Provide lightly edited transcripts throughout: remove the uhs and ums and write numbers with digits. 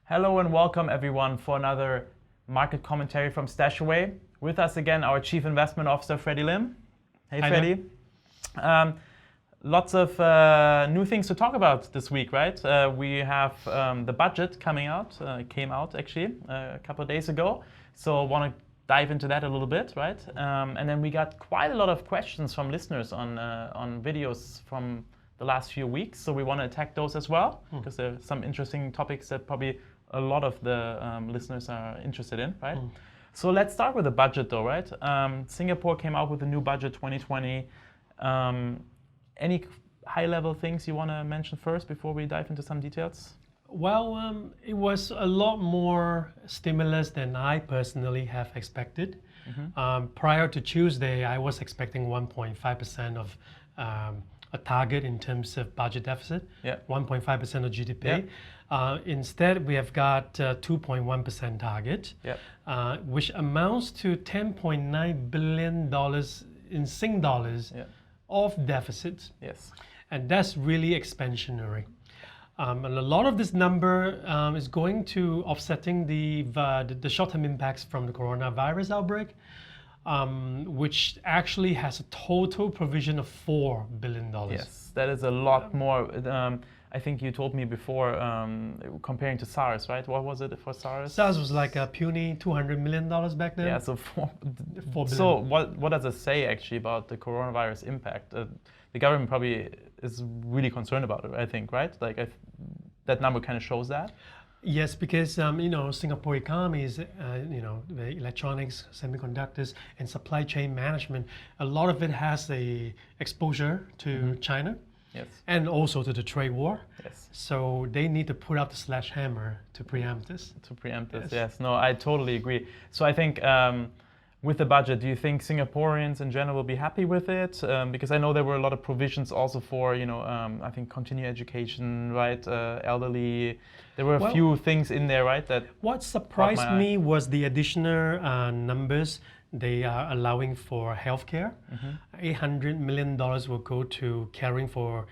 Hello and welcome everyone for another market commentary from StashAway. With us again, our Chief Investment Officer, Freddy Lim. Hey, Hi, Freddy. Lots of new things to talk about this week, right? We have the budget coming out, came out actually a couple of days ago. So I want to dive into that a little bit, right? And then we got quite a lot of questions from listeners on videos from the last few weeks. So we want to attack those as well, because there are some interesting topics that probably a lot of the listeners are interested in, right? So let's start with the budget though, right? Singapore came out with a new budget 2020. Any high-level things you want to mention first before we dive into some details? Well, it was a lot more stimulus than I personally have expected. Prior to Tuesday, I was expecting 1.5% of a target in terms of budget deficit, 1.5% of GDP. Instead, we have got 2.1% target, which amounts to $10.9 billion in Sing dollars of deficit. And that's really expansionary. And a lot of this number is going to offsetting the short-term impacts from the coronavirus outbreak, which actually has a total provision of $4 billion. Yes, that is a lot more. I think you told me before, comparing to SARS, right? What was it for SARS? SARS was like a puny $200 million back then. Yeah, so $4 billion. So what does it say actually about the coronavirus impact? The government probably is really concerned about it, I think, right? Like that number kind of shows that. Yes, because Singapore economy is the electronics, semiconductors, and supply chain management. A lot of it has a exposure to China. And also to the trade war. So they need to put out the sledgehammer to preempt this. Yes. No, I totally agree. So I think with the budget, do you think Singaporeans in general will be happy with it? Because I know there were a lot of provisions also for, I think continuing education, right? Elderly. There were a few things in there, right? That what surprised me was the additional numbers. They are allowing for healthcare. $800 million will go to caring for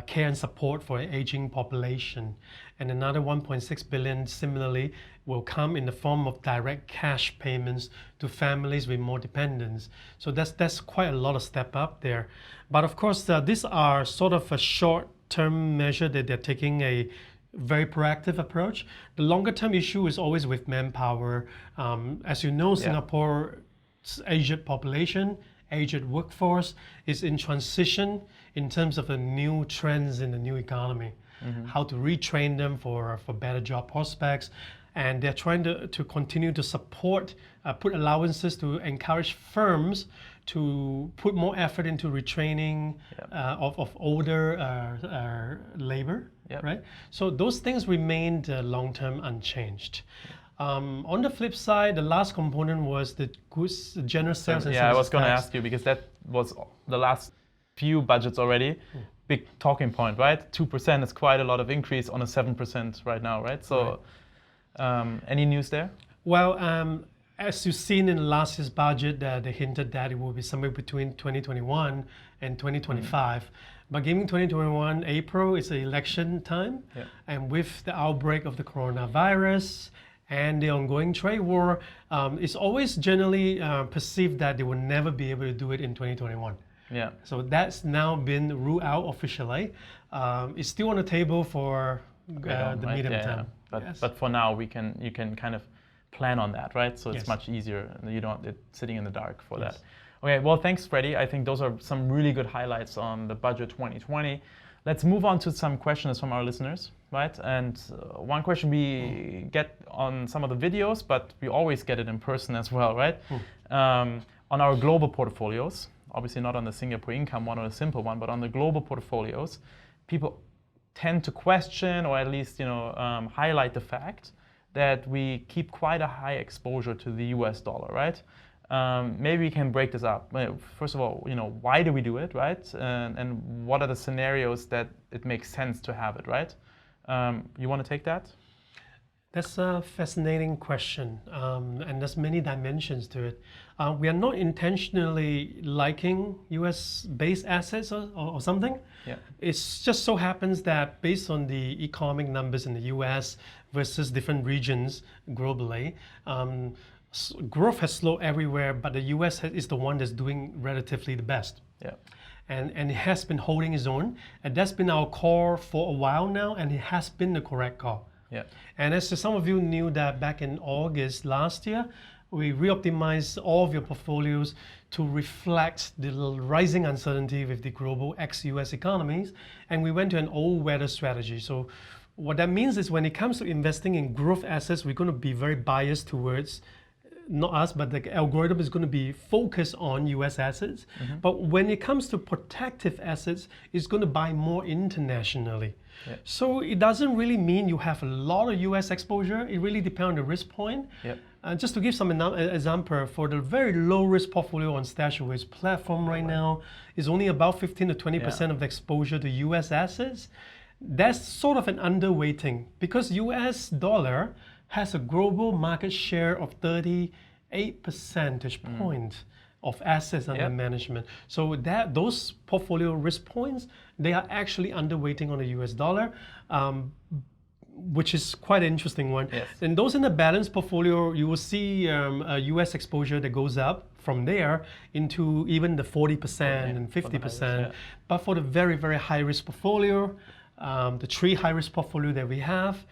care and support for an aging population. And another $1.6 billion similarly will come in the form of direct cash payments to families with more dependents. So that's quite a lot of step up there. But of course, these are sort of a short-term measure that they're taking a very proactive approach. The longer term issue is always with manpower. As you know, Singapore's aged population, aged workforce is in transition in terms of the new trends in the new economy. How to retrain them for better job prospects. And they're trying to continue to support, put allowances to encourage firms to put more effort into retraining of older labor, right? So those things remained long-term unchanged. On the flip side, the last component was the goods, general sales and services I was going to tax. ask you, because that was the last few budgets already. Big talking point, right? 2% is quite a lot of increase on a 7% right now, right? So any news there? Well, as you've seen in last year's budget, they hinted that it will be somewhere between 2021 and 2025. But given 2021, April is the election time. And with the outbreak of the coronavirus and the ongoing trade war, it's always generally perceived that they will never be able to do it in 2021. So that's now been ruled out officially. It's still on the table for the medium term. But for now, you can kind of plan on that, right? So it's much easier. You don't sitting in the dark for that. Okay, well, thanks, Freddy. I think those are some really good highlights on the budget 2020. Let's move on to some questions from our listeners, right? And one question we get on some of the videos, but we always get it in person as well, right? On our global portfolios, obviously not on the Singapore income one or a simple one, but on the global portfolios, people tend to question or at least highlight the fact that we keep quite a high exposure to the US dollar, right? Maybe we can break this up. First of all, why do we do it, right? And what are the scenarios that it makes sense to have it, right? You want to take that? That's a fascinating question, and there's many dimensions to it. We are not intentionally liking US-based assets or something. Yeah. It just so happens that based on the economic numbers in the US versus different regions globally, growth has slowed everywhere, but the US is the one that's doing relatively the best. Yeah. And it has been holding its own, and that's been our core for a while now, and it has been the correct call. Yeah. And as some of you knew that back in August last year, we re-optimized all of your portfolios to reflect the rising uncertainty with the global ex-US economies, and we went to an all-weather strategy. So what that means is when it comes to investing in growth assets, we're going to be very biased towards, not us, but the algorithm is going to be focused on US assets. Mm-hmm. But when it comes to protective assets, it's going to buy more internationally. Yeah. So it doesn't really mean you have a lot of US exposure. It really depends on the risk point. Yep. Just to give some example, for the very low risk portfolio on StashAway's platform right now is only about 15 to 20% of the exposure to US assets. That's sort of an underweighting because US dollar has a global market share of 38 percentage points of assets under management. So that those portfolio risk points, they are actually underweighting on the US dollar, which is quite an interesting one. Yes. And those in the balanced portfolio, you will see a US exposure that goes up from there into even the 40% and 50%. But for the very, very high risk portfolio, the 3 high risk portfolio that we have,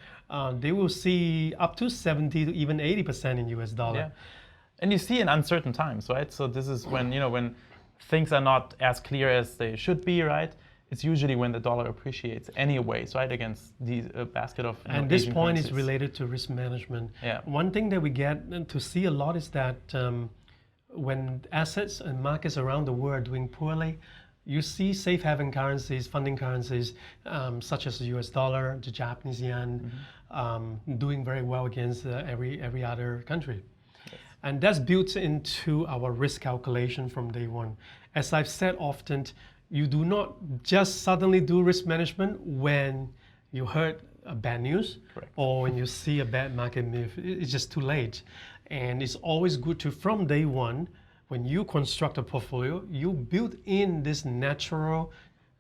they will see up to 70 to even 80% in US dollar. Yeah. And you see in uncertain times, right? So this is when, when things are not as clear as they should be, right? It's usually when the dollar appreciates anyways, right? Against the basket of And this point is related to risk management. Yeah. One thing that we get to see a lot is that when assets and markets around the world are doing poorly, you see safe haven currencies, funding currencies, such as the US dollar, the Japanese yen, doing very well against every other country. Yes. And that's built into our risk calculation from day one. As I've said often, you do not just suddenly do risk management when you heard bad news. Correct. Or when you see a bad market move. It's just too late. And it's always good to, from day one, when you construct a portfolio, you build in this natural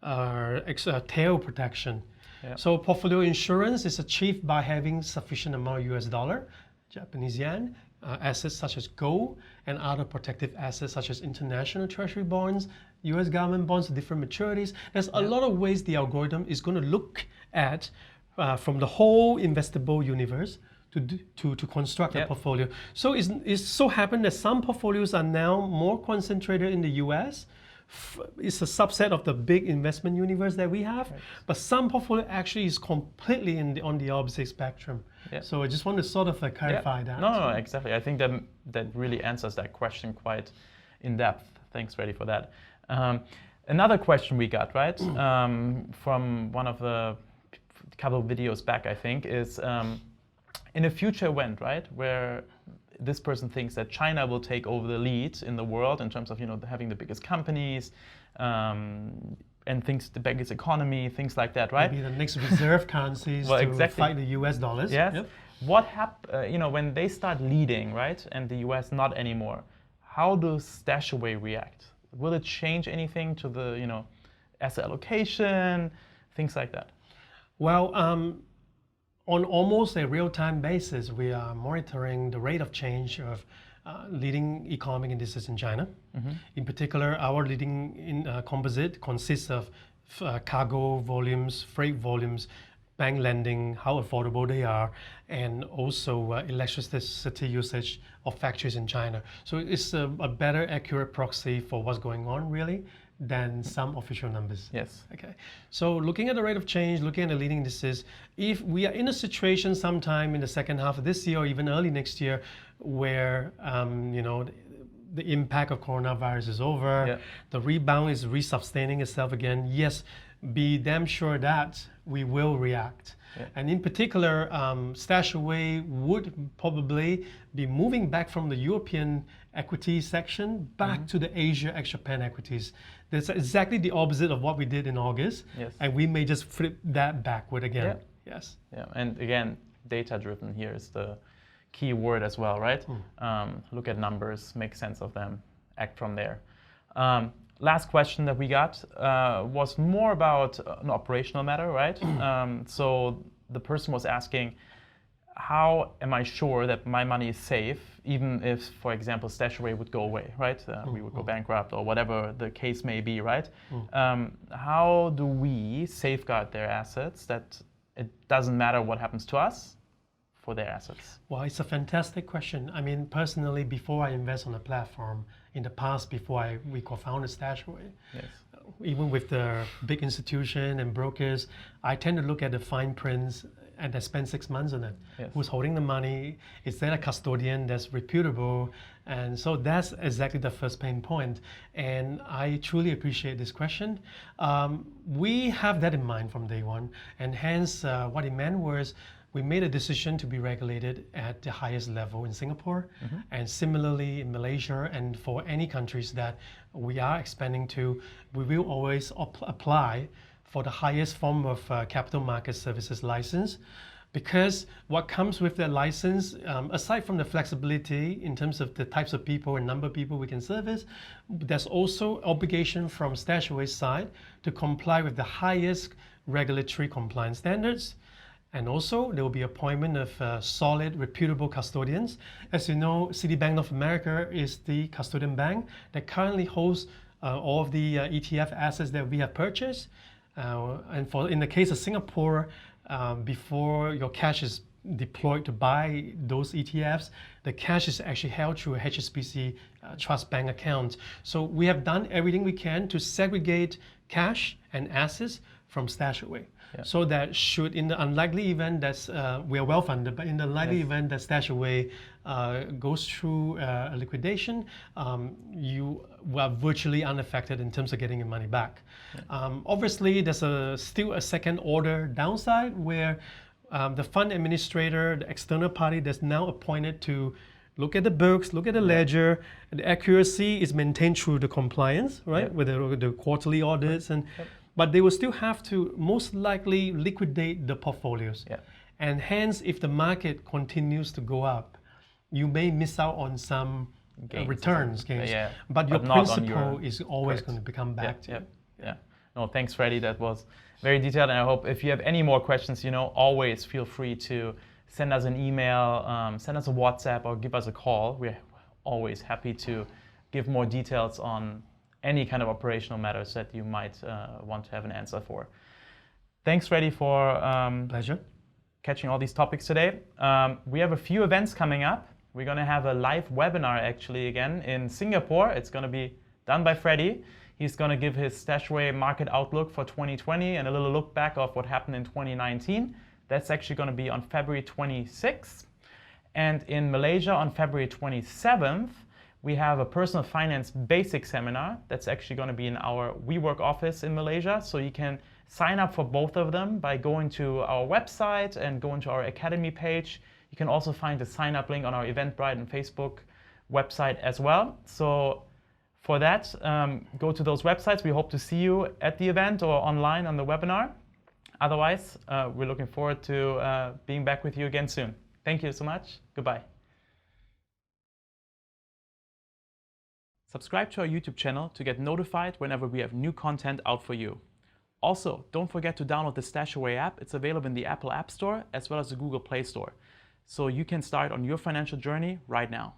tail protection. Yep. So portfolio insurance is achieved by having sufficient amount of US dollar, Japanese yen, assets such as gold, and other protective assets such as international treasury bonds, US government bonds, different maturities. There's a lot of ways the algorithm is going to look at from the whole investable universe to construct a portfolio. So it's so happened that some portfolios are now more concentrated in the US. It's a subset of the big investment universe that we have, but some portfolio actually is completely on the opposite spectrum. Yeah. So I just want to sort of clarify that. No, exactly. I think that really answers that question quite in depth. Thanks, Freddy, for that. Another question we got, right, from one of the couple of videos back, I think, is in a future event, right, where this person thinks that China will take over the lead in the world in terms of having the biggest companies and thinks the biggest economy, things like that, right? Maybe the next reserve currencies to fight the US dollars. Yes. Yep. What happens, when they start leading, right, and the US not anymore? How does StashAway react? Will it change anything to the asset allocation, things like that? Well, on almost a real-time basis, we are monitoring the rate of change of leading economic indices in China. Mm-hmm. In particular, our leading composite consists of cargo volumes, freight volumes, bank lending, how affordable they are, and also electricity usage of factories in China. So it's a better accurate proxy for what's going on, really, than some official numbers. Yes. Okay. So looking at the rate of change, looking at the leading indices, if we are in a situation sometime in the second half of this year or even early next year where the impact of coronavirus is over, the rebound is resustaining itself again, yes, be damn sure that we will react. Yeah. And in particular, StashAway would probably be moving back from the European equity section back to the Asia ex-Japan equities. That's exactly the opposite of what we did in August. Yes. And we may just flip that backward again. Yeah. Yes. Yeah. And again, Data-driven here is the key word as well, right? Look at numbers, make sense of them, act from there. Last question that we got was more about an operational matter, right? So the person was asking, how am I sure that my money is safe, even if, for example, StashAway would go away, right? We would go bankrupt or whatever the case may be, right? How do we safeguard their assets that it doesn't matter what happens to us for their assets? Well, it's a fantastic question. I mean, personally, before I invest on a platform, in the past, before we co-founded StashAway, yes. Even with the big institution and brokers, I tend to look at the fine prints and I spend 6 months on it. Yes. Who's holding the money? Is there a custodian that's reputable? And so that's exactly the first pain point. And I truly appreciate this question. We have that in mind from day one. And hence, what it meant was we made a decision to be regulated at the highest level in Singapore, and similarly in Malaysia, and for any countries that we are expanding to, we will always apply for the highest form of capital market services license, because what comes with that license, aside from the flexibility in terms of the types of people and number of people we can service, there's also obligation from StashAway's side to comply with the highest regulatory compliance standards. And also, there will be appointment of solid, reputable custodians. As you know, Citibank of America is the custodian bank that currently holds all of the ETF assets that we have purchased. And in the case of Singapore, before your cash is deployed to buy those ETFs, the cash is actually held through a HSBC Trust Bank account. So we have done everything we can to segregate cash and assets from StashAway. Yeah. So that should, in the unlikely event that we are well funded, but in the likely event that StashAway goes through a liquidation, you are virtually unaffected in terms of getting your money back. Yeah. Obviously, there's still a second order downside where the fund administrator, the external party that's now appointed to look at the books, look at the ledger, the accuracy is maintained through the compliance, right, with the quarterly audits and. But they will still have to most likely liquidate the portfolios. Yeah. And hence, if the market continues to go up, you may miss out on some gains. Yeah. But your principal is always going to become back to you. Yeah. No, thanks, Freddy. That was very detailed. And I hope if you have any more questions, always feel free to send us an email, send us a WhatsApp, or give us a call. We're always happy to give more details on any kind of operational matters that you might want to have an answer for. Thanks, Freddy, for pleasure catching all these topics today. We have a few events coming up. We're going to have a live webinar actually again in Singapore. It's going to be done by Freddy. He's going to give his StashAway market outlook for 2020 and a little look back of what happened in 2019. That's actually going to be on February 26th. And in Malaysia on February 27th, we have a personal finance basic seminar that's actually going to be in our WeWork office in Malaysia. So you can sign up for both of them by going to our website and going to our Academy page. You can also find the sign up link on our Eventbrite and Facebook website as well. So for that, go to those websites. We hope to see you at the event or online on the webinar. Otherwise, we're looking forward to being back with you again soon. Thank you so much. Goodbye. Subscribe to our YouTube channel to get notified whenever we have new content out for you. Also, don't forget to download the StashAway app. It's available in the Apple App Store as well as the Google Play Store. So you can start on your financial journey right now.